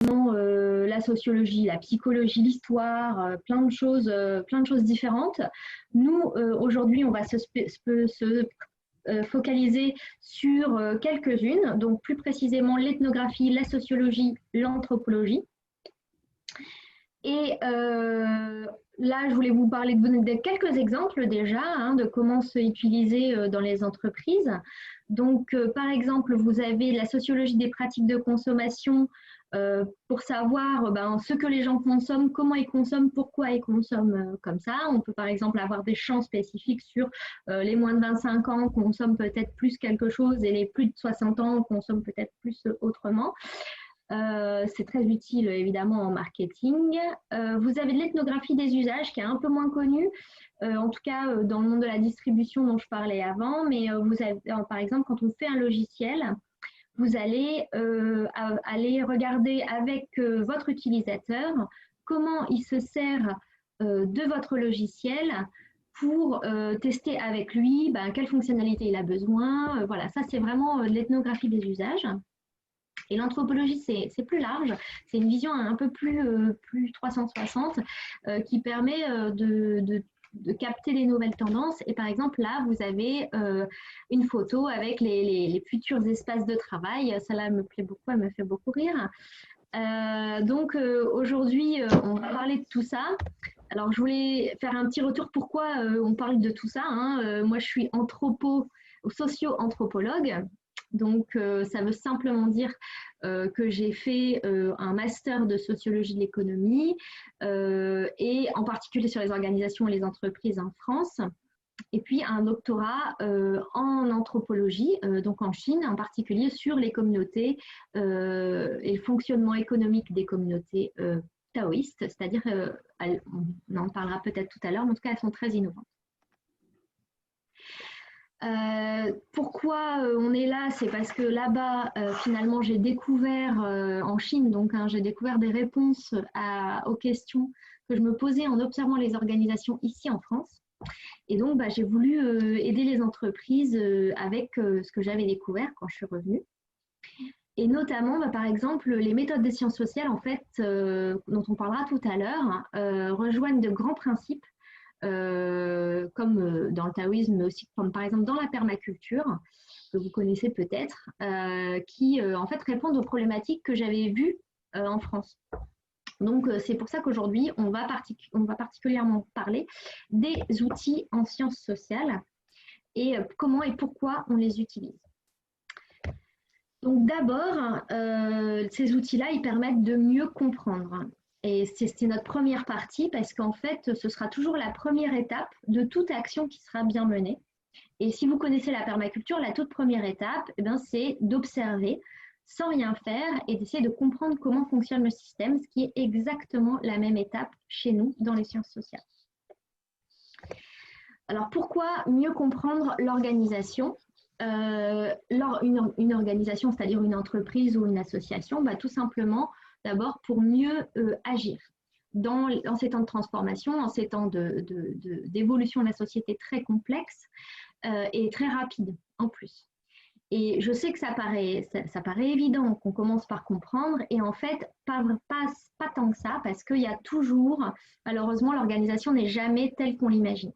la sociologie, la psychologie, l'histoire, plein de choses différentes. Nous, aujourd'hui, on va se focaliser sur quelques-unes, donc plus précisément l'ethnographie, la sociologie, l'anthropologie. Et là, je voulais vous parler de quelques exemples déjà, hein, de comment se utiliser dans les entreprises. Donc, par exemple, vous avez la sociologie des pratiques de consommation pour savoir ce que les gens consomment, comment ils consomment, pourquoi ils consomment comme ça. On peut par exemple avoir des champs spécifiques sur les moins de 25 ans consomment peut-être plus quelque chose et les plus de 60 ans consomment peut-être plus autrement. C'est très utile évidemment en marketing. Vous avez de l'ethnographie des usages qui est un peu moins connue, en tout cas dans le monde de la distribution dont je parlais avant, mais vous avez, par exemple, quand on fait un logiciel, vous allez aller regarder avec votre utilisateur comment il se sert de votre logiciel pour tester avec lui quelle fonctionnalité il a besoin. Voilà, ça c'est vraiment de l'ethnographie des usages. Et l'anthropologie, c'est plus large, c'est une vision un peu plus 360 qui permet de capter les nouvelles tendances. Et par exemple, là, vous avez une photo avec les futurs espaces de travail. Celle-là me plaît beaucoup, elle me fait beaucoup rire. Donc, aujourd'hui, on va parler de tout ça. Alors, je voulais faire un petit retour pourquoi on parle de tout ça. Hein. Moi, je suis socio-anthropologue. Donc, ça veut simplement dire que j'ai fait un master de sociologie de l'économie et en particulier sur les organisations et les entreprises en France. Et puis un doctorat en anthropologie, donc en Chine, en particulier sur les communautés et le fonctionnement économique des communautés taoïstes, c'est-à-dire, on en parlera peut-être tout à l'heure, mais en tout cas, elles sont très innovantes. Pourquoi on est là? C'est parce que là-bas, finalement, j'ai découvert en Chine, donc j'ai découvert des réponses aux questions que je me posais en observant les organisations ici en France. Et donc, j'ai voulu aider les entreprises avec ce que j'avais découvert quand je suis revenue. Et notamment, par exemple, les méthodes des sciences sociales, en fait, dont on parlera tout à l'heure, rejoignent de grands principes comme dans le taoïsme, mais aussi comme par exemple dans la permaculture, que vous connaissez peut-être, qui en fait répondent aux problématiques que j'avais vues en France. Donc, c'est pour ça qu'aujourd'hui, on va particulièrement parler des outils en sciences sociales et comment et pourquoi on les utilise. Donc, d'abord, ces outils-là, ils permettent de mieux comprendre. Et c'est notre première partie parce qu'en fait, ce sera toujours la première étape de toute action qui sera bien menée. Et si vous connaissez la permaculture, la toute première étape, c'est d'observer sans rien faire et d'essayer de comprendre comment fonctionne le système, ce qui est exactement la même étape chez nous dans les sciences sociales. Alors, pourquoi mieux comprendre l'organisation ? Une organisation, c'est-à-dire une entreprise ou une association, tout simplement, d'abord pour mieux agir. Dans ces temps de transformation, en ces temps d'évolution de la société très complexe et très rapide en plus. Et je sais que ça paraît évident qu'on commence par comprendre, et en fait, pas tant que ça, parce qu'il y a toujours, malheureusement, l'organisation n'est jamais telle qu'on l'imagine.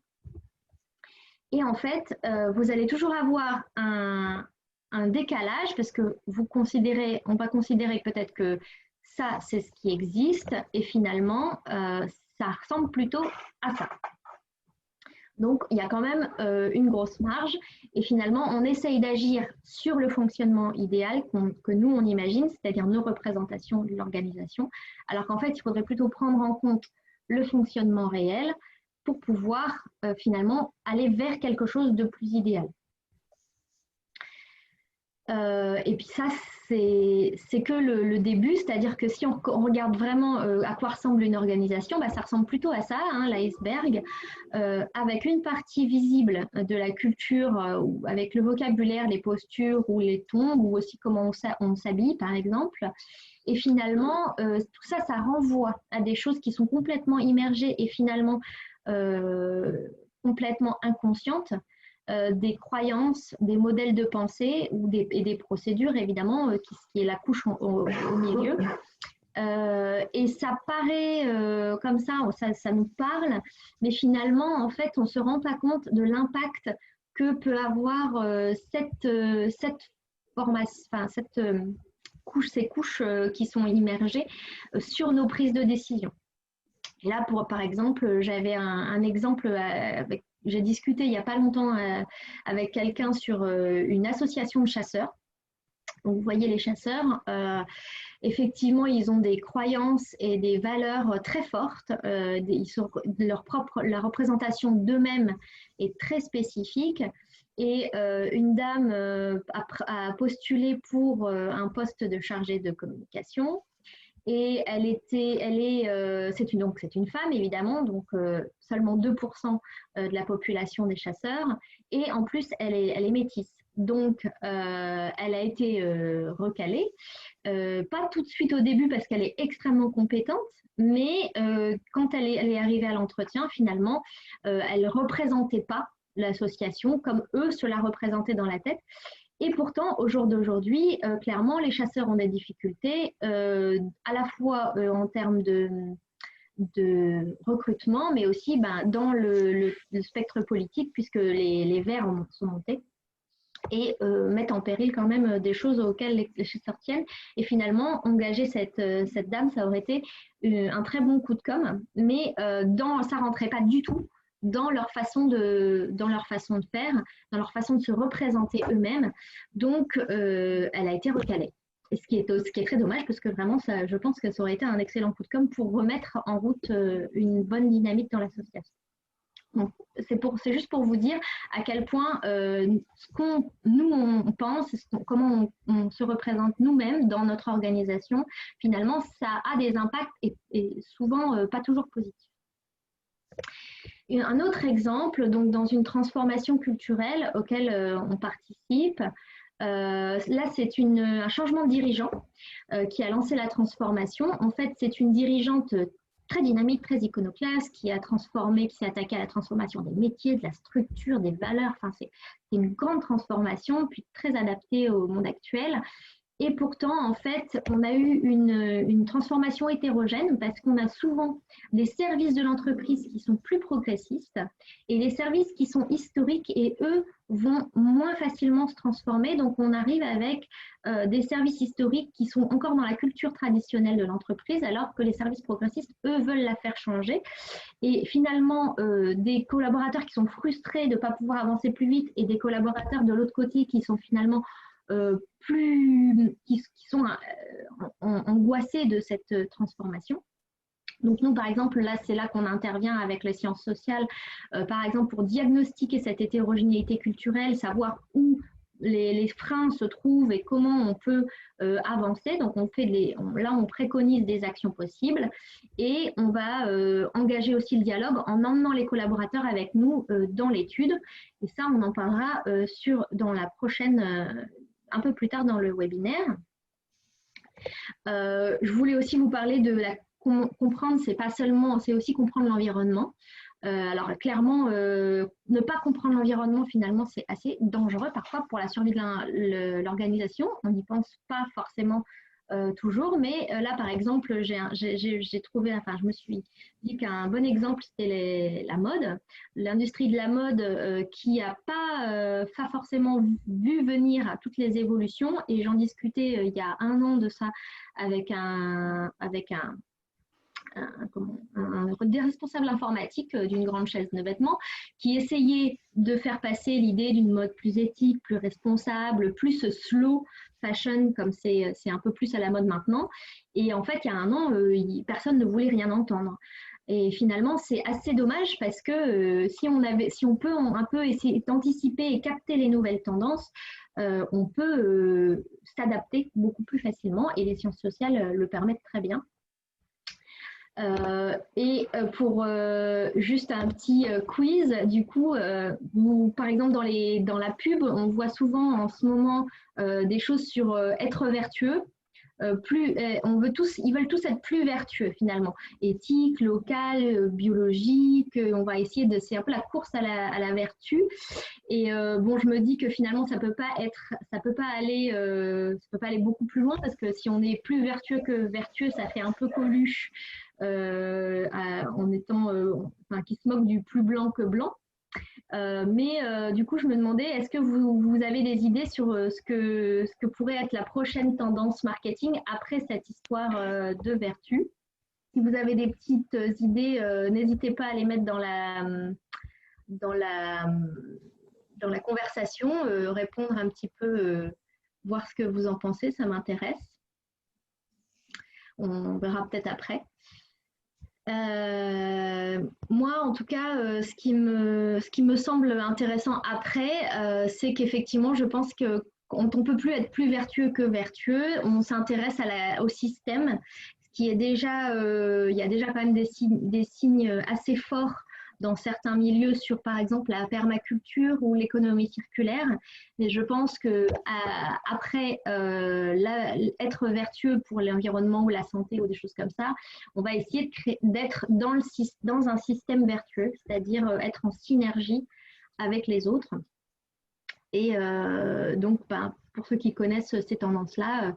Et en fait, vous allez toujours avoir un décalage, parce que on va considérer peut-être que ça, c'est ce qui existe, et finalement, ça ressemble plutôt à ça. Donc, il y a quand même une grosse marge, et finalement, on essaye d'agir sur le fonctionnement idéal que nous, on imagine, c'est-à-dire nos représentations de l'organisation, alors qu'en fait, il faudrait plutôt prendre en compte le fonctionnement réel pour pouvoir finalement aller vers quelque chose de plus idéal. Et puis ça, c'est que le début, c'est-à-dire que si on regarde vraiment à quoi ressemble une organisation, ça ressemble plutôt à ça, hein, l'iceberg, avec une partie visible de la culture, avec le vocabulaire, les postures ou les tons, ou aussi comment on s'habille, par exemple. Et finalement, tout ça, ça renvoie à des choses qui sont complètement immergées et finalement complètement inconscientes. Des croyances, des modèles de pensée et des procédures, évidemment, qui est la couche au milieu. Et ça paraît comme ça nous parle, mais finalement, en fait, on ne se rend pas compte de l'impact que peut avoir cette formation, enfin, ces couches qui sont immergées sur nos prises de décision. Et là, par exemple, j'avais un exemple j'ai discuté il n'y a pas longtemps avec quelqu'un sur une association de chasseurs. Donc, vous voyez, les chasseurs, effectivement, ils ont des croyances et des valeurs très fortes. La représentation d'eux-mêmes est très spécifique. Et une dame a postulé pour un poste de chargée de communication. Et c'est une femme, évidemment, donc seulement 2% de la population des chasseurs. Et en plus, elle est métisse. Donc, elle a été recalée. Pas tout de suite au début parce qu'elle est extrêmement compétente, mais quand elle est arrivée à l'entretien, finalement, elle ne représentait pas l'association comme eux se la représentaient dans la tête. Et pourtant, au jour d'aujourd'hui, clairement, les chasseurs ont des difficultés, à la fois en termes de recrutement, mais aussi dans le spectre politique, puisque les Verts sont montés et mettent en péril quand même des choses auxquelles les chasseurs tiennent. Et finalement, engager cette dame, ça aurait été un très bon coup de com', mais ça ne rentrait pas du tout dans leur façon de faire, dans leur façon de se représenter eux-mêmes. Donc, elle a été recalée. Et ce qui est très dommage, parce que vraiment, je pense que ça aurait été un excellent coup de com' pour remettre en route une bonne dynamique dans l'association. Donc, c'est juste pour vous dire à quel point on pense, comment on se représente nous-mêmes dans notre organisation, finalement, ça a des impacts et souvent pas toujours positifs. Un autre exemple, donc dans une transformation culturelle auquel on participe, là c'est un changement de dirigeant qui a lancé la transformation. En fait, c'est une dirigeante très dynamique, très iconoclaste, qui s'est attaquée à la transformation des métiers, de la structure, des valeurs. Enfin, c'est une grande transformation, puis très adaptée au monde actuel. Et pourtant, en fait, on a eu une transformation hétérogène parce qu'on a souvent des services de l'entreprise qui sont plus progressistes et des services qui sont historiques et eux vont moins facilement se transformer. Donc, on arrive avec des services historiques qui sont encore dans la culture traditionnelle de l'entreprise alors que les services progressistes, eux, veulent la faire changer. Et finalement, des collaborateurs qui sont frustrés de ne pas pouvoir avancer plus vite et des collaborateurs de l'autre côté qui sont finalement qui sont angoissés de cette transformation. Donc nous, par exemple, là, c'est là qu'on intervient avec les sciences sociales, par exemple, pour diagnostiquer cette hétérogénéité culturelle, savoir où les freins se trouvent et comment on peut avancer. Donc là, on préconise des actions possibles et on va engager aussi le dialogue en emmenant les collaborateurs avec nous dans l'étude. Et ça, on en parlera dans la prochaine un peu plus tard dans le webinaire. Je voulais aussi vous parler de comprendre, c'est aussi comprendre l'environnement. Alors clairement, ne pas comprendre l'environnement, finalement, c'est assez dangereux parfois pour la survie de l'organisation. On n'y pense pas forcément toujours, mais là, par exemple, j'ai trouvé, enfin, je me suis dit qu'un bon exemple, c'était la mode, l'industrie de la mode qui n'a pas forcément vu venir toutes les évolutions. Et j'en discutais il y a 1 an de ça avec des responsables informatiques d'une grande chaîne de vêtements qui essayaient de faire passer l'idée d'une mode plus éthique, plus responsable, plus slow fashion, comme c'est un peu plus à la mode maintenant. Et en fait, il y a 1 an, personne ne voulait rien entendre. Et finalement, c'est assez dommage parce que si on peut un peu essayer d'anticiper et capter les nouvelles tendances, on peut s'adapter beaucoup plus facilement et les sciences sociales le permettent très bien. Pour juste un petit quiz, du coup, par exemple dans la pub, on voit souvent en ce moment des choses sur être vertueux. ils veulent tous être plus vertueux finalement, éthique, local, biologique. On va essayer c'est un peu la course à la vertu. Et bon, je me dis que finalement, ça peut pas aller beaucoup plus loin parce que si on est plus vertueux que vertueux, ça fait un peu Coluche en étant, enfin, qui se moque du plus blanc que blanc. Mais du coup, je me demandais, est-ce que vous avez des idées sur ce que pourrait être la prochaine tendance marketing après cette histoire de vertu? Si vous avez des petites idées, n'hésitez pas à les mettre dans la, dans la conversation, répondre un petit peu, voir ce que vous en pensez, ça m'intéresse. On verra peut-être après. Moi, en tout cas, ce qui me semble intéressant après, c'est qu'effectivement, je pense que quand on peut plus être plus vertueux que vertueux, on s'intéresse au système, ce qui est déjà, il y a déjà quand même des signes assez forts dans certains milieux sur, par exemple, la permaculture ou l'économie circulaire. Mais je pense que après être vertueux pour l'environnement ou la santé ou des choses comme ça, on va essayer d'être dans un système vertueux, c'est-à-dire être en synergie avec les autres. Et donc, pour ceux qui connaissent ces tendances-là,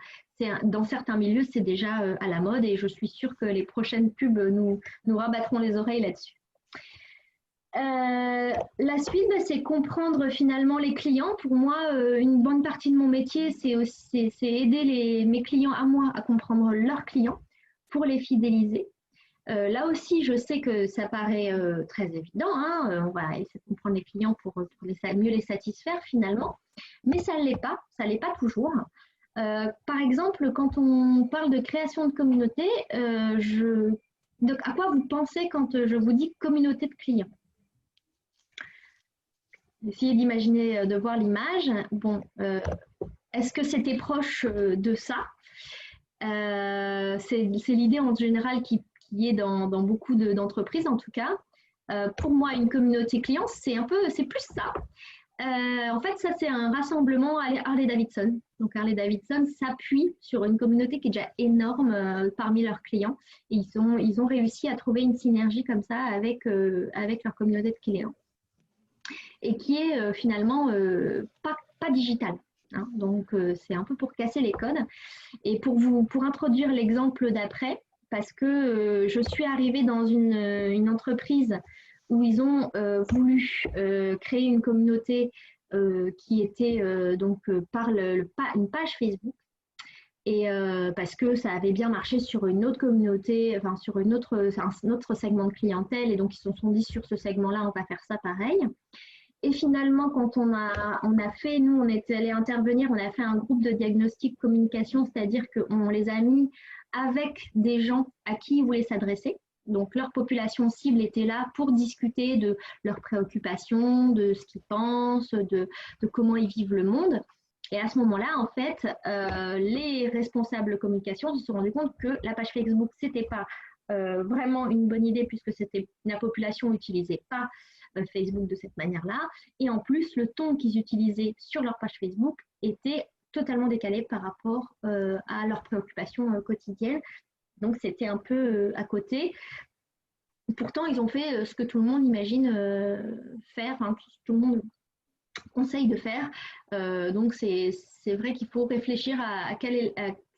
dans certains milieux, c'est déjà à la mode et je suis sûre que les prochaines pubs nous rabattront les oreilles là-dessus. La suite, c'est comprendre finalement les clients. Pour moi, une bonne partie de mon métier, c'est aider mes clients à moi à comprendre leurs clients pour les fidéliser. Là aussi, je sais que ça paraît très évident, hein, on va essayer de comprendre les clients pour mieux les satisfaire finalement, mais ça ne l'est pas toujours. Par exemple, quand on parle de création de communauté, donc à quoi vous pensez quand je vous dis communauté de clients? Essayez d'imaginer, de voir l'image. Bon, est-ce que c'était proche de ça? C'est l'idée en général qui est dans beaucoup d'entreprises en tout cas. Pour moi, une communauté client, c'est plus ça. En fait, ça, c'est un rassemblement Harley-Davidson. Donc, Harley-Davidson s'appuie sur une communauté qui est déjà énorme parmi leurs clients. Et ils ont réussi à trouver une synergie comme ça avec leur communauté de clients. Et qui est finalement pas digitale. Hein. Donc, c'est un peu pour casser les codes. Et pour introduire l'exemple d'après, parce que je suis arrivée dans une entreprise où ils ont voulu créer une communauté qui était par une page Facebook. Et parce que ça avait bien marché sur une autre communauté, enfin sur un autre segment de clientèle, et donc ils se sont dit sur ce segment-là, on va faire ça pareil. Et finalement, quand on a fait, nous, on est allé intervenir, on a fait un groupe de diagnostic communication, c'est-à-dire qu'on les a mis avec des gens à qui ils voulaient s'adresser. Donc, leur population cible était là pour discuter de leurs préoccupations, de ce qu'ils pensent, de comment ils vivent le monde. Et à ce moment-là, en fait, les responsables communication se sont rendus compte que la page Facebook, ce n'était pas vraiment une bonne idée puisque la population n'utilisait pas Facebook de cette manière-là. Et en plus, le ton qu'ils utilisaient sur leur page Facebook était totalement décalé par rapport à leurs préoccupations quotidiennes. Donc, c'était un peu à côté. Pourtant, ils ont fait ce que tout le monde imagine faire, hein, tout le monde conseille de faire. Donc, c'est vrai qu'il faut réfléchir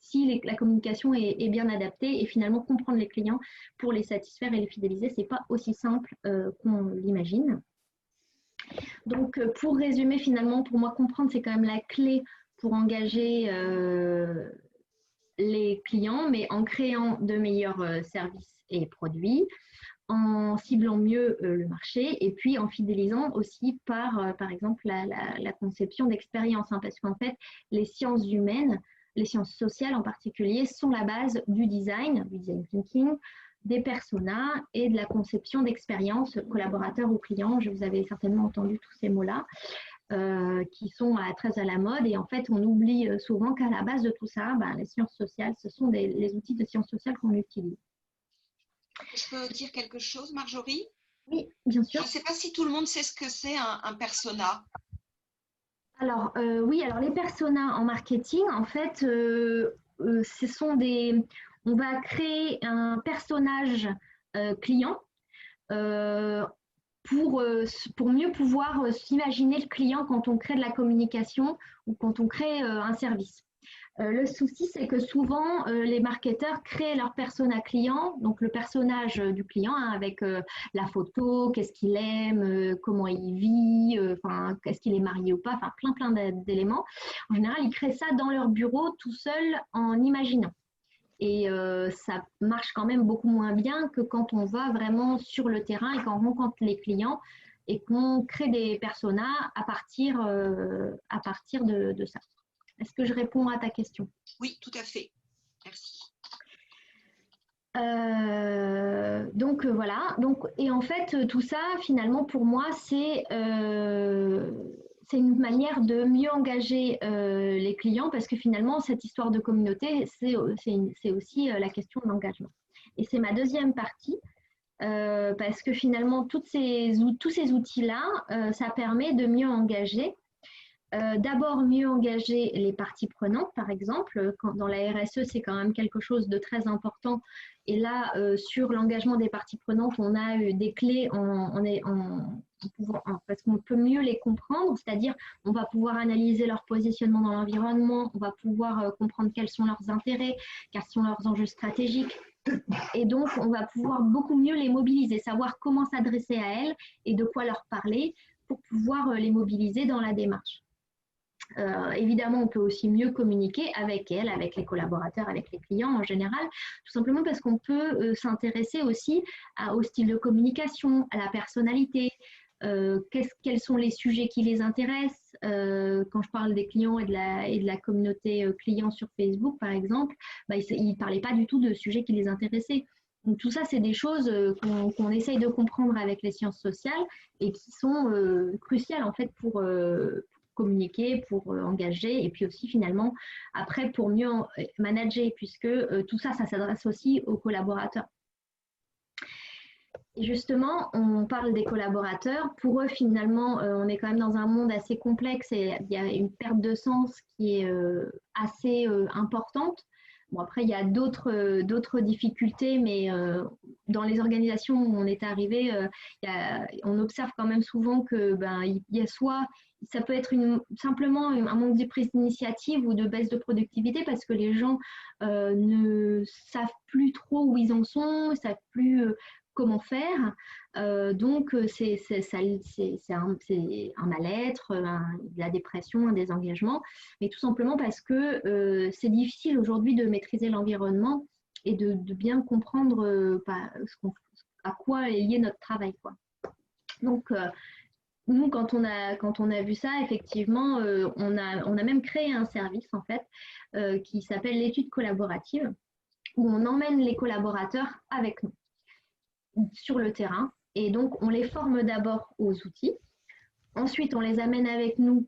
si la communication est bien adaptée et finalement comprendre les clients pour les satisfaire et les fidéliser, ce n'est pas aussi simple qu'on l'imagine. Donc, pour résumer, finalement, pour moi, comprendre, c'est quand même la clé pour engager les clients, mais en créant de meilleurs services et produits, en ciblant mieux le marché et puis en fidélisant aussi par exemple, la conception d'expérience. Hein, parce qu'en fait, les sciences humaines, les sciences sociales en particulier, sont la base du design thinking, des personas et de la conception d'expériences collaborateurs ou clients. Je vous avais certainement entendu tous ces mots-là. Qui sont très à la mode et en fait on oublie souvent qu'à la base de tout ça, les sciences sociales, ce sont les outils de sciences sociales qu'on utilise. Je peux dire quelque chose, Marjorie? Oui, bien sûr. Je ne sais pas si tout le monde sait ce que c'est un persona. Alors oui, alors les personas en marketing, en fait, on va créer un personnage client pour mieux pouvoir s'imaginer le client quand on crée de la communication ou quand on crée un service. Le souci, c'est que souvent, les marketeurs créent leur persona client, donc le personnage du client, hein, avec la photo, qu'est-ce qu'il aime, comment il vit, est-ce qu'il est marié ou pas, enfin plein d'éléments. En général, ils créent ça dans leur bureau tout seul en imaginant. Et ça marche quand même beaucoup moins bien que quand on va vraiment sur le terrain et qu'on rencontre les clients et qu'on crée des personas à partir de ça. Est-ce que je réponds à ta question? Oui, tout à fait. Merci. Donc voilà. Et en fait, tout ça, finalement, pour moi, c'est une manière de mieux engager les clients parce que finalement, cette histoire de communauté, c'est aussi la question de l'engagement. Et c'est ma deuxième partie. Parce que finalement, tous ces outils-là, ça permet de mieux engager. D'abord, mieux engager les parties prenantes, par exemple. Dans la RSE, c'est quand même quelque chose de très important. Et là, sur l'engagement des parties prenantes, on a eu des clés parce qu'on peut mieux les comprendre, c'est-à-dire on va pouvoir analyser leur positionnement dans l'environnement, on va pouvoir comprendre quels sont leurs intérêts, quels sont leurs enjeux stratégiques. Et donc, on va pouvoir beaucoup mieux les mobiliser, savoir comment s'adresser à elles et de quoi leur parler pour pouvoir les mobiliser dans la démarche. Évidemment, on peut aussi mieux communiquer avec elles, avec les collaborateurs, avec les clients en général, tout simplement parce qu'on peut s'intéresser aussi au style de communication, à la personnalité, quels sont les sujets qui les intéressent. Quand je parle des clients et de la communauté client sur Facebook, par exemple, ils ne parlaient pas du tout de sujets qui les intéressaient. Donc, tout ça, c'est des choses qu'on essaye de comprendre avec les sciences sociales et qui sont cruciales en fait pour communiquer, pour engager et puis aussi finalement après pour mieux manager puisque tout ça, ça s'adresse aussi aux collaborateurs. Et justement, on parle des collaborateurs. Pour eux, finalement, on est quand même dans un monde assez complexe et il y a une perte de sens qui est assez importante. Bon, après, il y a d'autres difficultés, mais dans les organisations où on est arrivé, on observe quand même souvent que il y a soit ça peut être simplement un manque de prise d'initiative ou de baisse de productivité parce que les gens ne savent plus trop où ils en sont, ne savent plus comment faire. Donc, c'est un mal-être, de la dépression, un désengagement, mais tout simplement parce que c'est difficile aujourd'hui de maîtriser l'environnement et de bien comprendre à quoi est lié notre travail, quoi. Donc, nous, quand on a vu ça, effectivement, on a même créé un service, en fait, qui s'appelle l'étude collaborative, où on emmène les collaborateurs avec nous sur le terrain. Et donc, on les forme d'abord aux outils. Ensuite, on les amène avec nous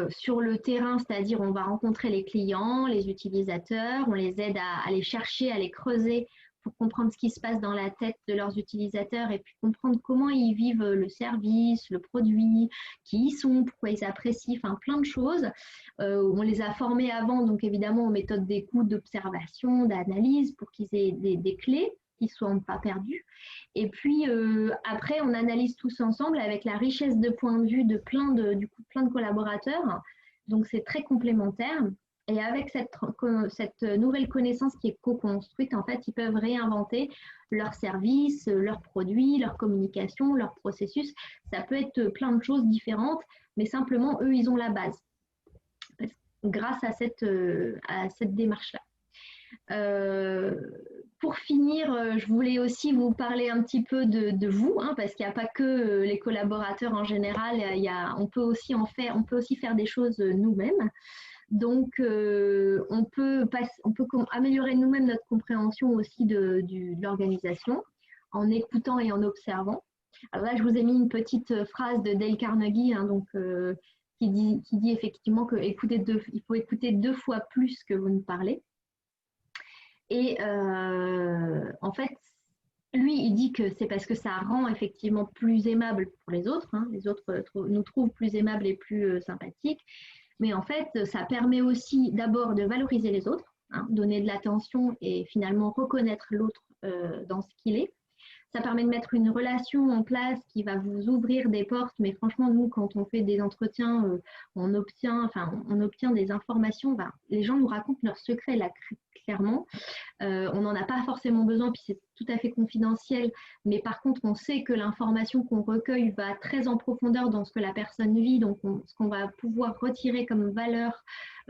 sur le terrain, c'est-à-dire on va rencontrer les clients, les utilisateurs, on les aide à les chercher, à les creuser pour comprendre ce qui se passe dans la tête de leurs utilisateurs et puis comprendre comment ils vivent le service, le produit, qui ils sont, pourquoi ils apprécient, enfin plein de choses. On les a formés avant, donc évidemment aux méthodes d'écoute, d'observation, d'analyse pour qu'ils aient des clés qui ne soient pas perdus. Et puis après, on analyse tous ensemble avec la richesse de points de vue de plein de collaborateurs. Donc c'est très complémentaire. Et avec cette nouvelle connaissance qui est co-construite, en fait, ils peuvent réinventer leurs services, leurs produits, leur communication, leur processus. Ça peut être plein de choses différentes, mais simplement, eux, ils ont la base grâce à cette démarche-là. Pour finir, je voulais aussi vous parler un petit peu de vous, hein, parce qu'il n'y a pas que les collaborateurs en général, on peut aussi faire des choses nous-mêmes. Donc, on peut améliorer nous-mêmes notre compréhension aussi de l'organisation en écoutant et en observant. Alors là, je vous ai mis une petite phrase de Dale Carnegie, hein, donc, qui dit effectivement qu'il faut écouter 2 fois plus que vous ne parlez. Et en fait, lui, il dit que c'est parce que ça rend effectivement plus aimable pour les autres. Hein. Les autres nous trouvent plus aimables et plus sympathiques. Mais en fait, ça permet aussi d'abord de valoriser les autres. hein, donner de l'attention et finalement reconnaître l'autre dans ce qu'il est. Ça permet de mettre une relation en place qui va vous ouvrir des portes. Mais franchement, nous, quand on fait des entretiens, on obtient des informations. Ben, les gens nous racontent leurs secrets, là, clairement. On n'en a pas forcément besoin, puis c'est tout à fait confidentiel. Mais par contre, on sait que l'information qu'on recueille va très en profondeur dans ce que la personne vit. Donc, ce qu'on va pouvoir retirer comme valeur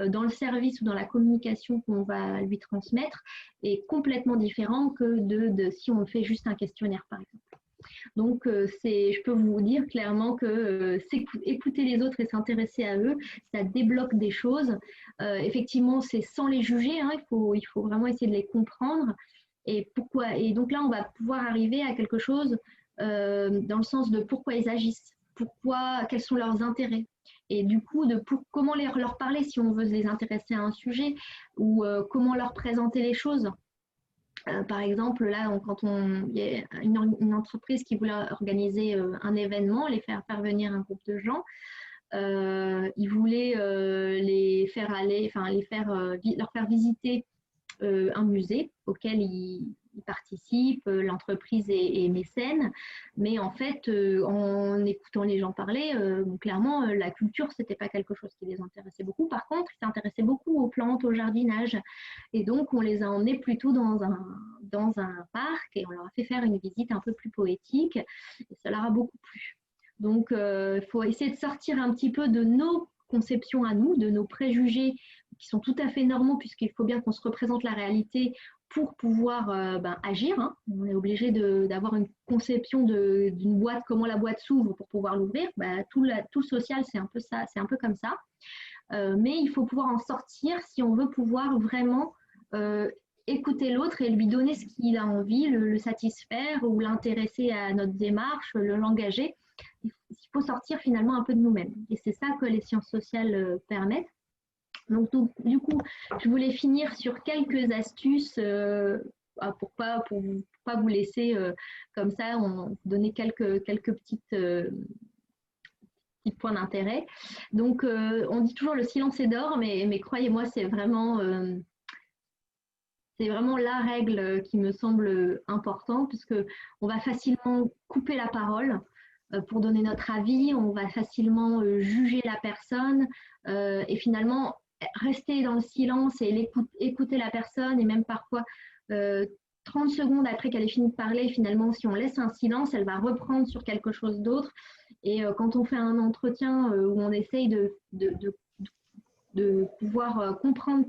dans le service ou dans la communication qu'on va lui transmettre est complètement différent que de si on fait juste un questionnaire, par exemple. Donc, je peux vous dire clairement que écouter les autres et s'intéresser à eux, ça débloque des choses. Effectivement, c'est sans les juger, hein, il faut vraiment essayer de les comprendre. Et pourquoi. Et donc là, on va pouvoir arriver à quelque chose dans le sens de pourquoi ils agissent, quels sont leurs intérêts. Et du coup, comment leur parler si on veut les intéresser à un sujet ou comment leur présenter les choses. Par exemple, là, il y a une entreprise qui voulait organiser un événement, les faire venir un groupe de gens, ils voulaient leur faire visiter un musée auquel ils participent, l'entreprise est mécène, mais en fait, en écoutant les gens parler, clairement, la culture, c'était pas quelque chose qui les intéressait beaucoup. Par contre, ils s'intéressaient beaucoup aux plantes, au jardinage, et donc on les a emmenés plutôt dans un parc et on leur a fait faire une visite un peu plus poétique, et ça leur a beaucoup plu. Donc, il faut essayer de sortir un petit peu de nos conceptions à nous, de nos préjugés qui sont tout à fait normaux, puisqu'il faut bien qu'on se représente la réalité pour pouvoir agir. Hein. On est obligé d'avoir une conception d'une boîte, comment la boîte s'ouvre pour pouvoir l'ouvrir. Tout le social, c'est un peu ça, c'est un peu comme ça. Mais il faut pouvoir en sortir si on veut pouvoir vraiment écouter l'autre et lui donner ce qu'il a envie, le satisfaire ou l'intéresser à notre démarche, l'engager. Il faut sortir finalement un peu de nous-mêmes. Et c'est ça que les sciences sociales permettent. Donc, du coup, je voulais finir sur quelques astuces pour pas vous laisser comme ça, donner quelques petits points d'intérêt. Donc, on dit toujours le silence est d'or, mais croyez-moi, c'est vraiment la règle qui me semble importante, puisqu'on va facilement couper la parole pour donner notre avis, on va facilement juger la personne et finalement rester dans le silence et écouter la personne, et même parfois 30 secondes après qu'elle ait fini de parler, finalement, si on laisse un silence, elle va reprendre sur quelque chose d'autre. Et quand on fait un entretien où on essaye de pouvoir comprendre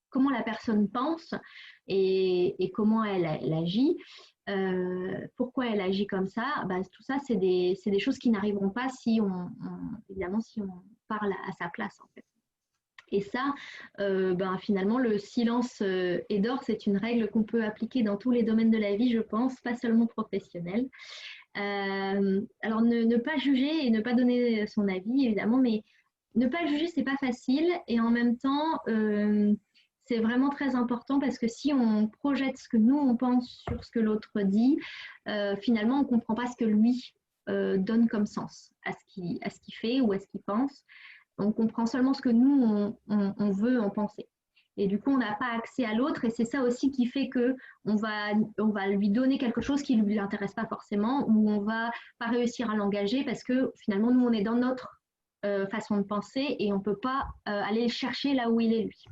comment la personne pense et comment elle agit, pourquoi elle agit comme ça, tout ça, c'est des choses qui n'arriveront pas évidemment, si on parle à sa place, en fait. Et ça, finalement, le silence est d'or, c'est une règle qu'on peut appliquer dans tous les domaines de la vie, je pense, pas seulement professionnel. Alors, ne pas juger et ne pas donner son avis, évidemment, mais ne pas juger, c'est pas facile. Et en même temps, c'est vraiment très important parce que si on projette ce que nous, on pense sur ce que l'autre dit, finalement, on ne comprend pas ce que lui donne comme sens à ce qu'il fait ou à ce qu'il pense. On comprend seulement ce que nous, on veut en penser. Et du coup, on n'a pas accès à l'autre. Et c'est ça aussi qui fait qu'on va lui donner quelque chose qui ne lui intéresse pas forcément, ou on ne va pas réussir à l'engager parce que finalement, nous, on est dans notre façon de penser et on ne peut pas aller le chercher là où il est, lui.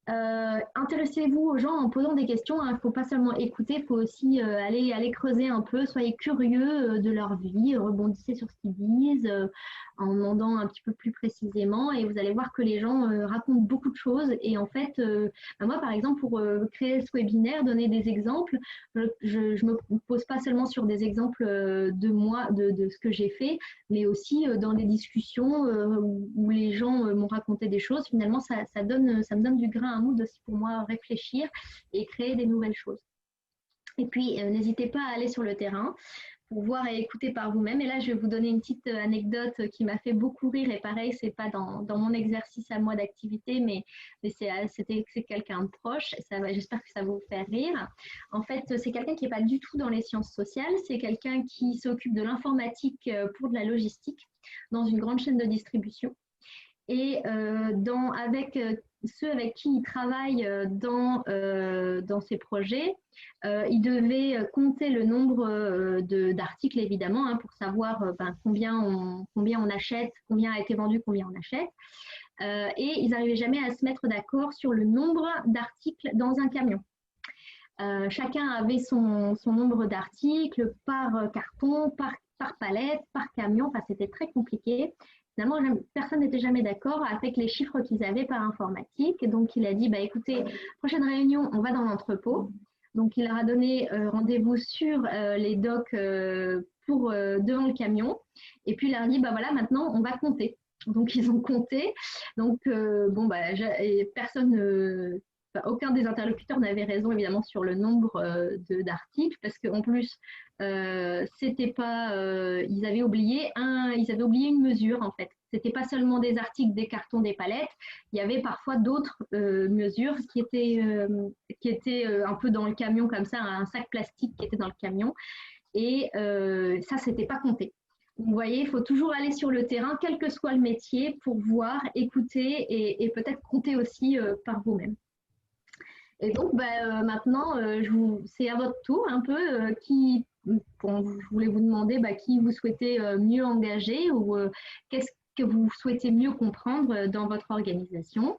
Intéressez-vous aux gens en posant des questions. Il ne faut pas seulement écouter, il faut aussi aller creuser un peu. Soyez curieux de leur vie, rebondissez sur ce qu'ils disent en demandant un petit peu plus précisément. Et vous allez voir que les gens racontent beaucoup de choses. Et en fait, moi, par exemple, pour créer ce webinaire, donner des exemples, je ne me pose pas seulement sur des exemples de moi, de ce que j'ai fait, mais aussi dans des discussions où les gens m'ont raconté des choses. Finalement, ça me donne du grain à moudre aussi pour moi réfléchir et créer des nouvelles choses. Et puis, n'hésitez pas à aller sur le terrain pour voir et écouter par vous-même. Et là, je vais vous donner une petite anecdote qui m'a fait beaucoup rire. Et pareil, c'est pas dans mon exercice à moi d'activité, mais c'est quelqu'un de proche. J'espère que ça va vous faire rire. En fait, c'est quelqu'un qui n'est pas du tout dans les sciences sociales. C'est quelqu'un qui s'occupe de l'informatique pour de la logistique dans une grande chaîne de distribution. Et avec ceux avec qui il travaille dans ces projets, il devait compter le nombre d'articles, évidemment, hein, pour savoir combien on achète, combien a été vendu, combien on achète. Et ils n'arrivaient jamais à se mettre d'accord sur le nombre d'articles dans un camion. Chacun avait son nombre d'articles par carton, par palette, par camion. Enfin, c'était très compliqué. Finalement, personne n'était jamais d'accord avec les chiffres qu'ils avaient par informatique. Donc, il a dit, écoutez, prochaine réunion, on va dans l'entrepôt. Donc, il leur a donné rendez-vous sur les docks devant le camion. Et puis, il leur a dit, voilà, maintenant, on va compter. Donc, ils ont compté. Donc, personne... aucun des interlocuteurs n'avait raison, évidemment, sur le nombre d'articles, parce qu'en plus, c'était pas, ils avaient oublié une mesure, en fait. C'était pas seulement des articles, des cartons, des palettes. Il y avait parfois d'autres mesures qui étaient un peu dans le camion, comme ça, un sac plastique qui était dans le camion. Et ça, c'était pas compté. Vous voyez, il faut toujours aller sur le terrain, quel que soit le métier, pour voir, écouter et peut-être compter aussi par vous-même. Et donc, maintenant, c'est à votre tour un peu. Je voulais vous demander qui vous souhaitez mieux engager ou qu'est-ce que vous souhaitez mieux comprendre dans votre organisation.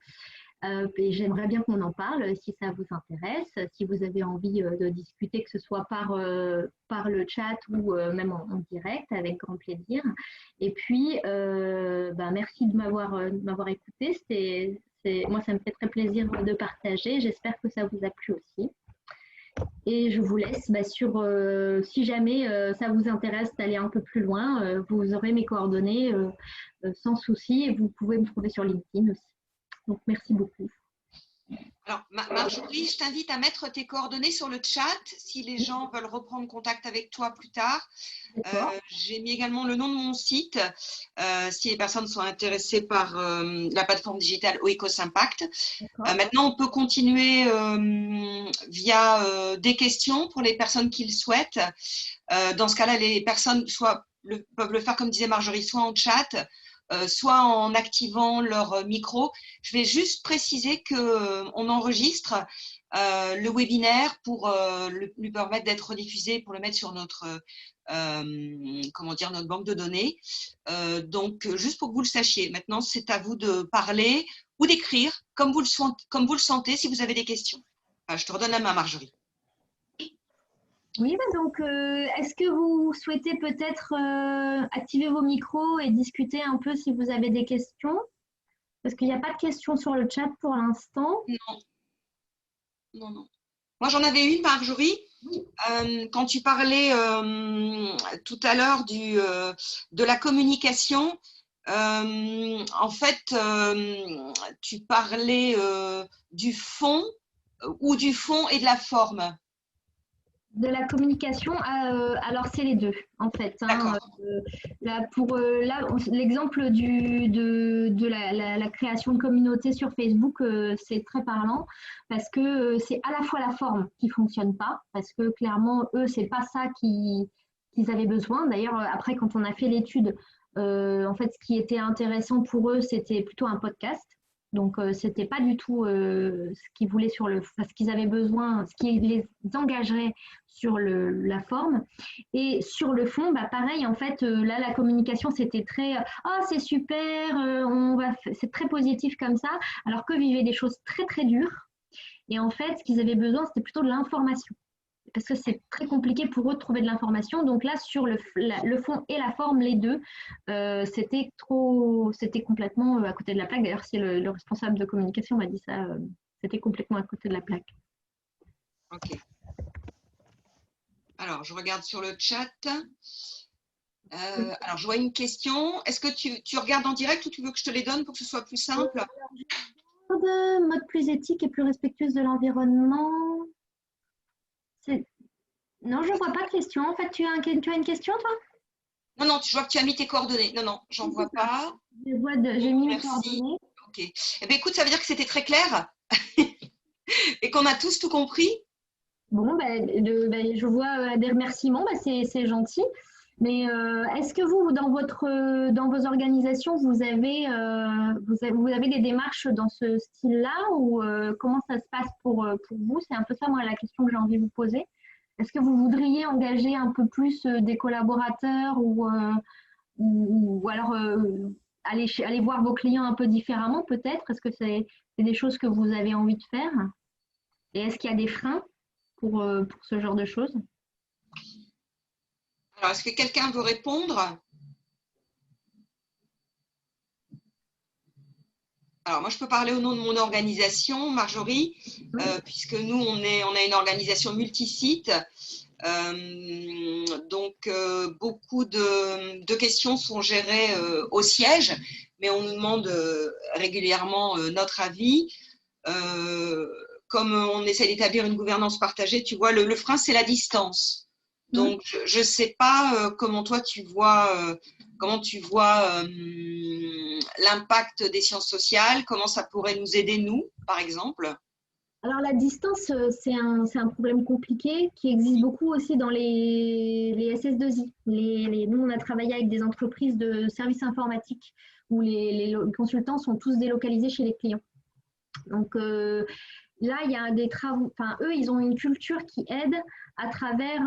Et j'aimerais bien qu'on en parle si ça vous intéresse, si vous avez envie de discuter, que ce soit par le chat ou même en direct, avec grand plaisir. Et puis, merci de m'avoir écouté. Moi, ça me fait très plaisir de partager. J'espère que ça vous a plu aussi. Et je vous laisse si jamais ça vous intéresse d'aller un peu plus loin, vous aurez mes coordonnées sans souci et vous pouvez me trouver sur LinkedIn aussi. Donc, merci beaucoup. Alors, Marjorie, je t'invite à mettre tes coordonnées sur le chat si les gens veulent reprendre contact avec toi plus tard. J'ai mis également le nom de mon site si les personnes sont intéressées par la plateforme digitale Oikos Impact. Maintenant, on peut continuer via des questions pour les personnes qui le souhaitent. Dans ce cas-là, les personnes peuvent le faire, comme disait Marjorie, soit en chat, soit en activant leur micro. Je vais juste préciser qu'on enregistre le webinaire pour lui permettre d'être rediffusé, pour le mettre sur notre banque de données. Donc, juste pour que vous le sachiez, maintenant, c'est à vous de parler ou d'écrire comme vous le sentez si vous avez des questions. Je te redonne la main, Marjorie. Oui, donc est-ce que vous souhaitez peut-être activer vos micros et discuter un peu si vous avez des questions? Parce qu'il n'y a pas de questions sur le chat pour l'instant. Non. Moi, j'en avais une, Marjorie. Quand tu parlais tout à l'heure de la communication, en fait, tu parlais du fond et de la forme. De la communication, alors c'est les deux en fait. L'exemple de la création de communauté sur Facebook, c'est très parlant parce que c'est à la fois la forme qui fonctionne pas, parce que clairement eux c'est pas ça qu'ils avaient besoin. D'ailleurs après quand on a fait l'étude, en fait ce qui était intéressant pour eux c'était plutôt un podcast. Donc, c'était pas du tout ce qu'ils voulaient ce qu'ils avaient besoin, ce qui les engagerait sur la forme. Et sur le fond, pareil, en fait, là, la communication, c'était très « Oh, c'est super, c'est très positif comme ça », alors qu'eux vivaient des choses très, très dures. Et en fait, ce qu'ils avaient besoin, c'était plutôt de l'information. Parce que c'est très compliqué pour eux de trouver de l'information. Donc là, sur le fond et la forme, les deux, c'était complètement à côté de la plaque. D'ailleurs, c'est le responsable de communication m'a dit ça, c'était complètement à côté de la plaque. Ok. Alors, je regarde sur le chat. Alors, je vois une question. Est-ce que tu regardes en direct ou tu veux que je te les donne pour que ce soit plus simple? Mode plus éthique et plus respectueuse de l'environnement. Non, je ne vois pas de question. En fait, tu as une question, toi? Non, je vois que tu as mis tes coordonnées. Non, j'en vois pas. J'ai mis mes coordonnées. Ok. Eh bien, écoute, ça veut dire que c'était très clair et qu'on a tous tout compris. Bon, je vois des remerciements, c'est gentil. Mais est-ce que vous, dans vos organisations, vous avez des démarches dans ce style-là ou comment ça se passe pour vous? C'est un peu ça, moi, la question que j'ai envie de vous poser. Est-ce que vous voudriez engager un peu plus des collaborateurs ou alors aller voir vos clients un peu différemment peut-être? Est-ce que c'est des choses que vous avez envie de faire? Et est-ce qu'il y a des freins pour ce genre de choses? Alors, est-ce que quelqu'un veut répondre? Alors, moi, je peux parler au nom de mon organisation, Marjorie, Oui. puisque nous, on a une organisation multisite. Donc, beaucoup de questions sont gérées au siège, mais on nous demande régulièrement notre avis. Comme on essaie d'établir une gouvernance partagée, tu vois, le frein, c'est la distance. Donc, je ne sais pas comment toi tu vois l'impact des sciences sociales, comment ça pourrait nous aider, nous, par exemple. Alors la distance, c'est un problème compliqué qui existe beaucoup aussi dans les SS2I. Nous, on a travaillé avec des entreprises de services informatiques où les consultants sont tous délocalisés chez les clients. Donc là, il y a des travaux, enfin eux, ils ont une culture qui aide à travers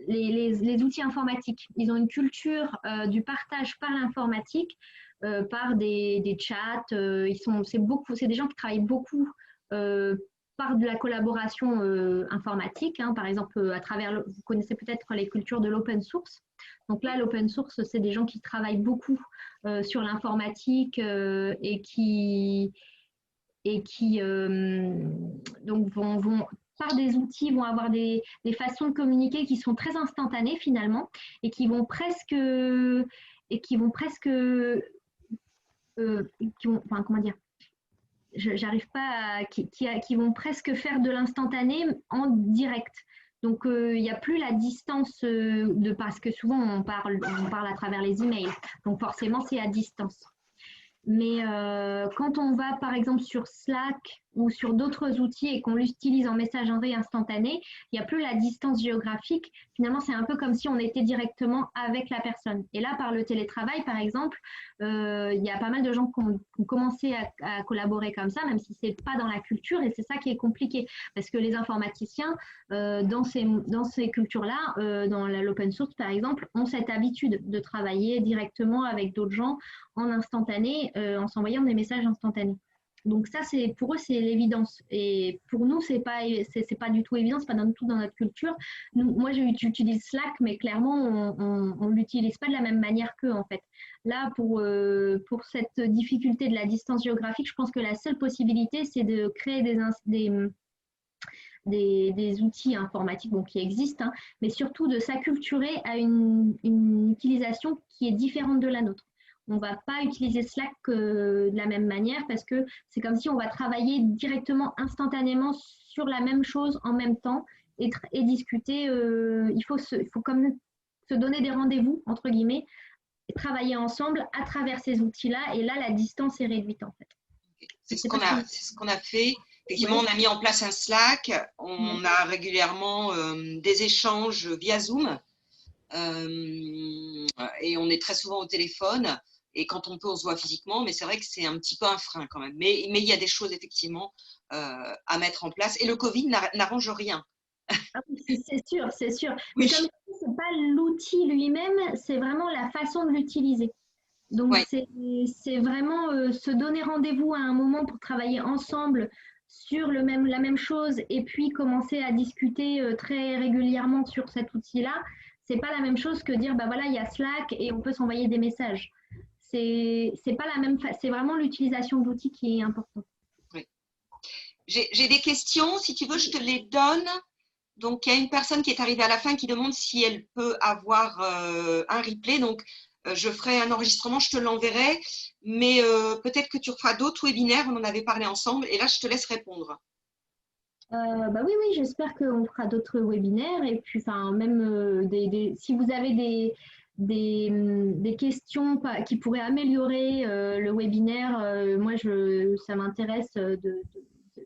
les outils informatiques. Ils ont une culture du partage par l'informatique, par des chats. C'est des gens qui travaillent beaucoup par de la collaboration informatique. Hein, par exemple, vous connaissez peut-être les cultures de l'open source. Donc là, l'open source, c'est des gens qui travaillent beaucoup sur l'informatique et qui donc vont par des outils, vont avoir des façons de communiquer qui sont très instantanées finalement et qui vont presque enfin comment dire, j'arrive pas qui vont presque faire de l'instantané en direct. Donc il n'y a plus la distance parce que souvent on parle à travers les emails. Donc forcément c'est à distance. Mais quand on va par exemple sur Slack ou sur d'autres outils et qu'on l'utilise en messagerie instantanée, il n'y a plus la distance géographique. Finalement, c'est un peu comme si on était directement avec la personne. Et là, par le télétravail, par exemple, il y a pas mal de gens qui ont commencé à collaborer comme ça, même si ce n'est pas dans la culture. Et c'est ça qui est compliqué. Parce que les informaticiens, dans ces cultures-là, dans l'open source par exemple, ont cette habitude de travailler directement avec d'autres gens en instantané, en s'envoyant des messages instantanés. Donc ça, pour eux, c'est l'évidence. Et pour nous, c'est pas du tout évident, c'est pas du tout dans notre culture. Moi, j'utilise Slack, mais clairement, on l'utilise pas de la même manière qu'eux, en fait. Là, pour cette difficulté de la distance géographique, je pense que la seule possibilité, c'est de créer des outils informatiques qui existent, hein, mais surtout de s'acculturer à une utilisation qui est différente de la nôtre. On ne va pas utiliser Slack de la même manière parce que c'est comme si on va travailler directement, instantanément sur la même chose en même temps et discuter. Il faut comme se donner des rendez-vous, entre guillemets, et travailler ensemble à travers ces outils-là. Et là, la distance est réduite en fait. C'est ce qu'on a fait. Effectivement, on a mis en place un Slack. On a régulièrement des échanges via Zoom. Et on est très souvent au téléphone. Et quand on peut, on se voit physiquement. Mais c'est vrai que c'est un petit peu un frein quand même. Mais il y a des choses effectivement à mettre en place. Et le Covid n'arrange rien. Ah oui, c'est sûr, c'est sûr. Oui. Mais comme je dis, ce n'est pas l'outil lui-même, c'est vraiment la façon de l'utiliser. Donc, Ouais. c'est vraiment se donner rendez-vous à un moment pour travailler ensemble sur la même chose et puis commencer à discuter très régulièrement sur cet outil-là. C'est pas la même chose que dire, bah voilà, il y a Slack et on peut s'envoyer des messages. C'est pas la même, c'est vraiment l'utilisation de l'outil qui est importante. Oui. J'ai des questions, si tu veux, je te les donne. Donc, il y a une personne qui est arrivée à la fin qui demande si elle peut avoir un replay. Donc, je ferai un enregistrement, je te l'enverrai. Mais peut-être que tu feras d'autres webinaires, on en avait parlé ensemble. Et là, je te laisse répondre. Bah oui, j'espère qu'on fera d'autres webinaires. Et puis, enfin, même si vous avez des questions qui pourraient améliorer le webinaire, moi, ça m'intéresse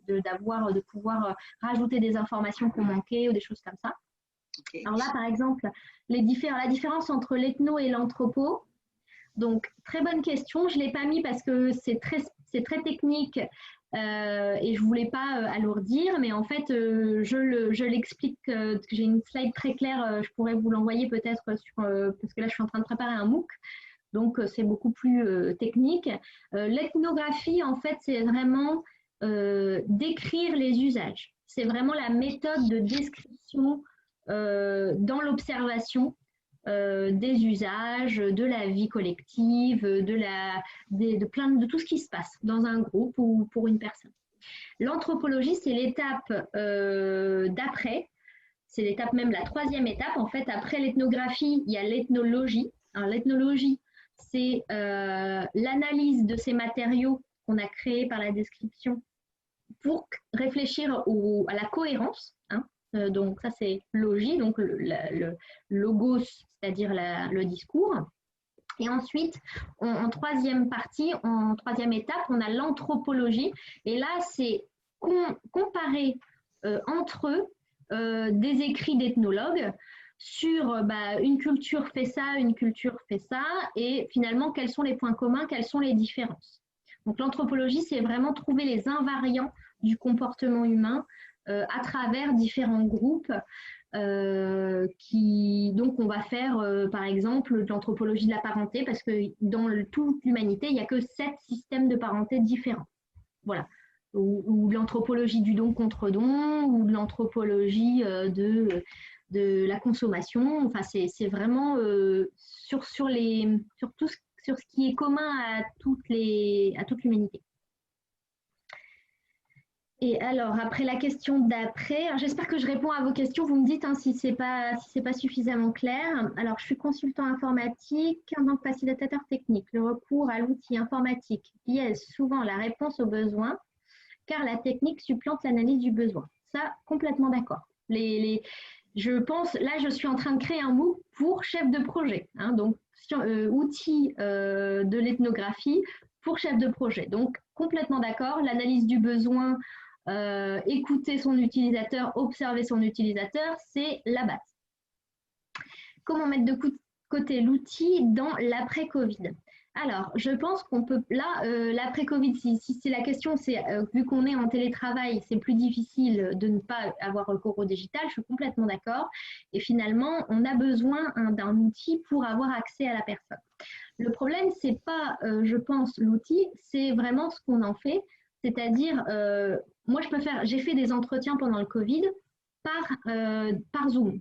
de pouvoir rajouter des informations qu'on manquait ou des choses comme ça. Okay. Alors là, par exemple, la différence entre l'ethno et l'anthropo. Donc, très bonne question. Je ne l'ai pas mis parce que c'est très technique et je ne voulais pas alourdir. Mais en fait, je l'explique. J'ai une slide très claire. Je pourrais vous l'envoyer peut-être parce que là, je suis en train de préparer un MOOC. Donc, c'est beaucoup plus technique. L'ethnographie, en fait, c'est vraiment décrire les usages. C'est vraiment la méthode de description dans l'observation des usages, de la vie collective, de tout ce qui se passe dans un groupe ou pour une personne. L'anthropologie, c'est l'étape d'après. C'est l'étape même, la troisième étape. En fait, après l'ethnographie, il y a l'ethnologie. Alors, l'ethnologie, c'est l'analyse de ces matériaux qu'on a créés par la description pour réfléchir à la cohérence. Hein. Donc, ça, c'est logie, donc le logos, c'est-à-dire le discours. Et ensuite, en troisième partie, en troisième étape, on a l'anthropologie. Et là, c'est comparer entre eux des écrits d'ethnologues sur une culture fait ça, une culture fait ça, et finalement, quels sont les points communs, quelles sont les différences. Donc, l'anthropologie, c'est vraiment trouver les invariants du comportement humain à travers différents groupes. Donc, on va faire, par exemple, de l'anthropologie de la parenté, parce que dans toute l'humanité, il n'y a que 7 systèmes de parenté différents. Voilà. Ou de l'anthropologie du don contre don, ou de l'anthropologie de la consommation. Enfin, c'est vraiment sur ce qui est commun à toute l'humanité. Et alors, après la question d'après, j'espère que je réponds à vos questions. Vous me dites hein, si c'est pas suffisamment clair. Alors, je suis consultant informatique en tant que facilitateur technique. Le recours à l'outil informatique biaise souvent la réponse aux besoins, car la technique supplante l'analyse du besoin. Ça, complètement d'accord. Je pense, là, je suis en train de créer un MOOC pour chef de projet. Hein, donc, outils de l'ethnographie pour chef de projet. Donc, complètement d'accord. L'analyse du besoin, écouter son utilisateur, observer son utilisateur, c'est la base. Comment mettre de côté l'outil dans l'après-Covid? Alors, je pense qu'on peut, là, l'après-Covid, si c'est la question, c'est vu qu'on est en télétravail, c'est plus difficile de ne pas avoir recours au digital, je suis complètement d'accord. Et finalement, on a besoin d'un outil pour avoir accès à la personne. Le problème, c'est pas, je pense, l'outil, c'est vraiment ce qu'on en fait. C'est-à-dire, moi, j'ai fait des entretiens pendant le Covid par Zoom.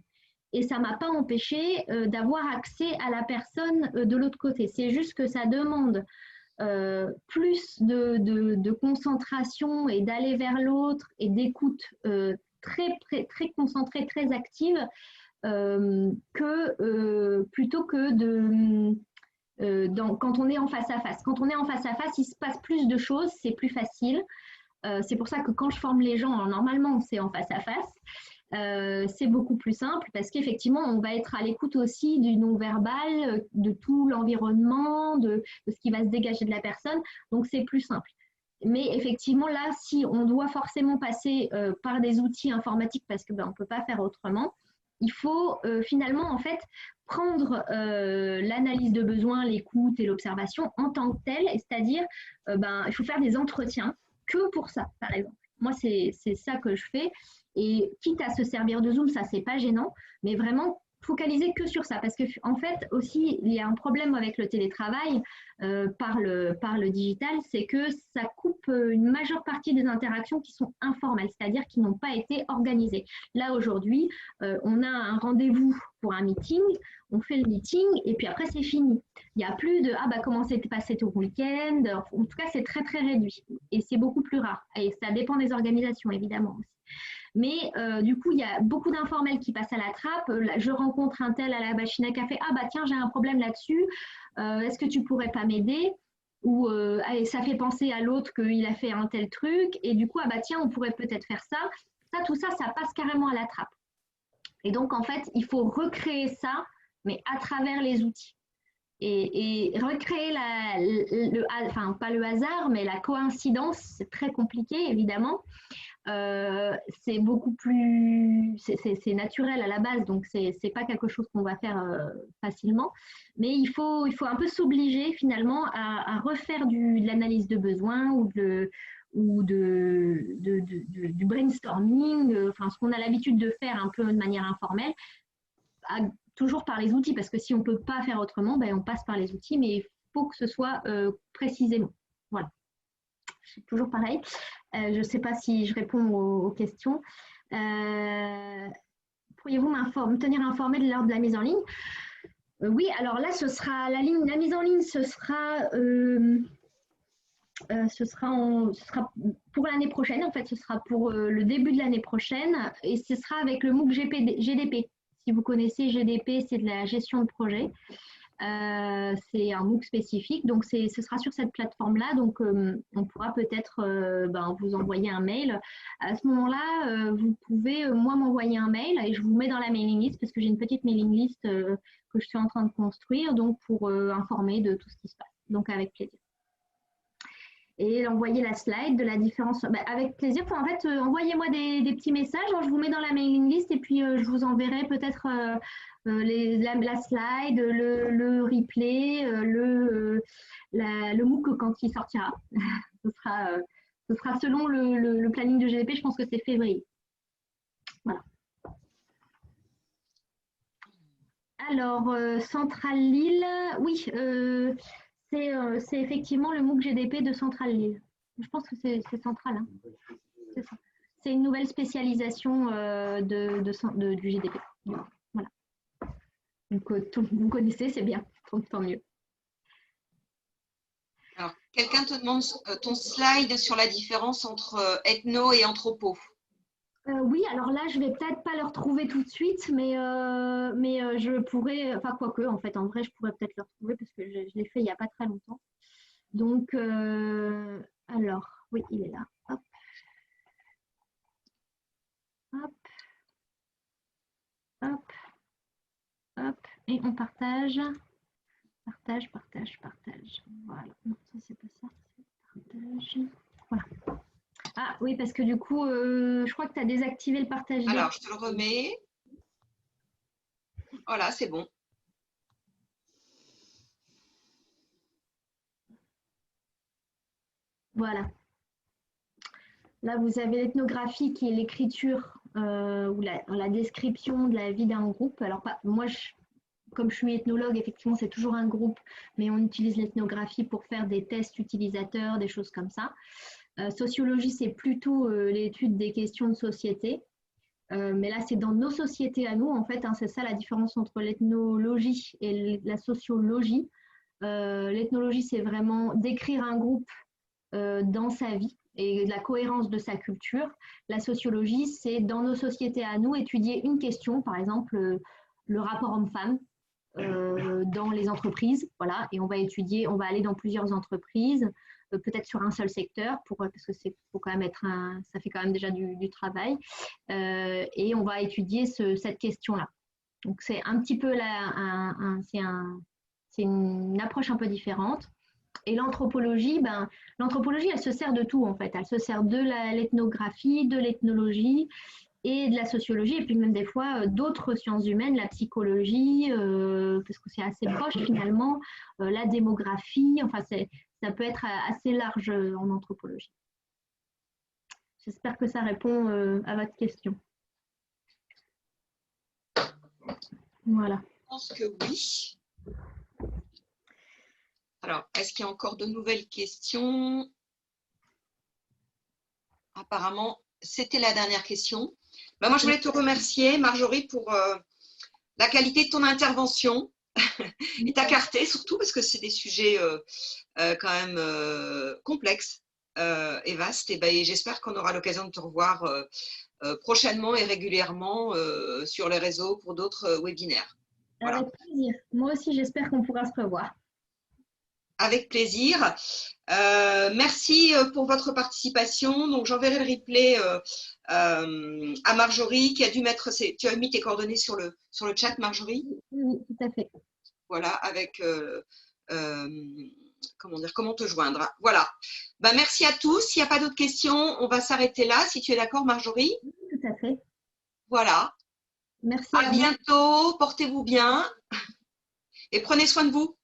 Et ça ne m'a pas empêché d'avoir accès à la personne de l'autre côté. C'est juste que ça demande plus de concentration et d'aller vers l'autre et d'écoute très concentrée, très active, plutôt que quand on est en face à face. Quand on est en face à face, il se passe plus de choses, c'est plus facile. C'est pour ça que quand je forme les gens, normalement, c'est en face à face. C'est beaucoup plus simple parce qu'effectivement, on va être à l'écoute aussi du non-verbal, de tout l'environnement, de ce qui va se dégager de la personne. Donc, c'est plus simple. Mais effectivement, là, si on doit forcément passer par des outils informatiques parce qu'on ne peut pas faire autrement, il faut finalement, en fait, prendre l'analyse de besoin, l'écoute et l'observation en tant que telle, c'est-à-dire il faut faire des entretiens que pour ça, par exemple. Moi, c'est ça que je fais. Et quitte à se servir de Zoom, ça, c'est pas gênant, mais vraiment focaliser que sur ça. Parce qu'en fait, aussi, il y a un problème avec le télétravail par le digital, c'est que ça coupe une majeure partie des interactions qui sont informelles, c'est-à-dire qui n'ont pas été organisées. Là, aujourd'hui, on a un rendez-vous pour un meeting, on fait le meeting et puis après, c'est fini. Il n'y a plus de « Ah, comment s'est passé ton week-end ?» En tout cas, c'est très, très réduit et c'est beaucoup plus rare. Et ça dépend des organisations, évidemment aussi. Mais du coup, il y a beaucoup d'informels qui passent à la trappe. Je rencontre un tel à la machine à café. Ah, tiens, j'ai un problème là-dessus. Est-ce que tu pourrais pas m'aider? Ou ça fait penser à l'autre qu'il a fait un tel truc. Et du coup, tiens, on pourrait peut-être faire ça. Tout ça, ça passe carrément à la trappe. Et donc, en fait, il faut recréer ça, mais à travers les outils. Et recréer enfin pas le hasard, mais la coïncidence, c'est très compliqué évidemment. C'est beaucoup plus, c'est naturel à la base, donc c'est pas quelque chose qu'on va faire facilement. Mais il faut un peu s'obliger finalement à refaire de l'analyse de besoins ou du brainstorming, enfin ce qu'on a l'habitude de faire un peu de manière informelle, toujours par les outils, parce que si on ne peut pas faire autrement, ben, on passe par les outils, mais il faut que ce soit précisément. Voilà. C'est toujours pareil. Je ne sais pas si je réponds aux questions. Pourriez-vous me tenir informé de l'heure de la mise en ligne? Oui, alors là, ce sera la mise en ligne, ce sera pour l'année prochaine. En fait, ce sera pour le début de l'année prochaine et ce sera avec le MOOC GDP. Si vous connaissez GDP, c'est de la gestion de projet. C'est un MOOC spécifique, donc ce sera sur cette plateforme-là. Donc, on pourra peut-être vous envoyer un mail. À ce moment-là, vous pouvez, moi, m'envoyer un mail et je vous mets dans la mailing list parce que j'ai une petite mailing list que je suis en train de construire, donc pour informer de tout ce qui se passe. Donc, avec plaisir. Et envoyer la slide de la différence. Avec plaisir. En fait, envoyez-moi des petits messages. Je vous mets dans la mailing list et puis je vous enverrai peut-être la slide, le replay, le MOOC quand il sortira. ce sera selon le planning de GDP. Je pense que c'est février. Voilà. Alors, Centrale Lille, oui. C'est effectivement le MOOC GDP de Centrale Lille. Je pense que c'est Centrale. Hein. C'est ça. C'est une nouvelle spécialisation du GDP. Voilà. Donc, vous connaissez, c'est bien. Tant mieux. Alors, quelqu'un te demande ton slide sur la différence entre ethno et anthropo. Oui, alors là, je vais peut-être pas le retrouver tout de suite, mais je pourrais, enfin quoique, en fait, en vrai, je pourrais peut-être le retrouver parce que je l'ai fait il n'y a pas très longtemps. Donc, alors, oui, il est là. Hop. Hop. Hop. Hop. Et on partage. Partage. Voilà. Non, ça, c'est pas ça. Partage. Voilà. Ah oui, parce que du coup, je crois que tu as désactivé le partage. Alors, je te le remets. Voilà, c'est bon. Voilà. Là, vous avez l'ethnographie qui est l'écriture ou la description de la vie d'un groupe. Alors, moi, comme je suis ethnologue, effectivement, c'est toujours un groupe, mais on utilise l'ethnographie pour faire des tests utilisateurs, des choses comme ça. Sociologie, c'est plutôt l'étude des questions de société. Mais là, c'est dans nos sociétés à nous, en fait. Hein, c'est ça la différence entre l'ethnologie et la sociologie. L'ethnologie, c'est vraiment décrire un groupe dans sa vie et de la cohérence de sa culture. La sociologie, c'est dans nos sociétés à nous, étudier une question, par exemple le rapport homme-femme dans les entreprises, voilà, et on va aller dans plusieurs entreprises, peut-être sur un seul secteur, parce que faut quand même ça fait quand même déjà du travail, et on va étudier cette question-là. Donc c'est un petit peu c'est une approche un peu différente. Et l'anthropologie, l'anthropologie, elle se sert de tout en fait. Elle se sert de l'ethnographie, de l'ethnologie et de la sociologie, et puis même des fois d'autres sciences humaines, la psychologie, parce que c'est assez proche finalement, la démographie, enfin ça peut être assez large en anthropologie. J'espère que ça répond à votre question. Voilà. Je pense que oui. Alors, est-ce qu'il y a encore de nouvelles questions? Apparemment, c'était la dernière question. Moi, je voulais te remercier, Marjorie, pour la qualité de ton intervention et ta clarté, surtout parce que c'est des sujets quand même complexes et vastes. Et j'espère qu'on aura l'occasion de te revoir prochainement et régulièrement sur les réseaux pour d'autres webinaires. Voilà. Avec plaisir. Moi aussi, j'espère qu'on pourra se revoir. Avec plaisir. Merci pour votre participation. Donc, j'enverrai le replay à Marjorie qui a dû mettre tu as mis tes coordonnées sur le chat, Marjorie? Oui, tout à fait. voilà, avec comment te joindre. Voilà. Ben, merci à tous. S'il n'y a pas d'autres questions, on va s'arrêter là, si tu es d'accord, Marjorie. Tout à fait. Voilà. Merci À à vous. bientôt. Portez-vous bien et prenez soin de vous.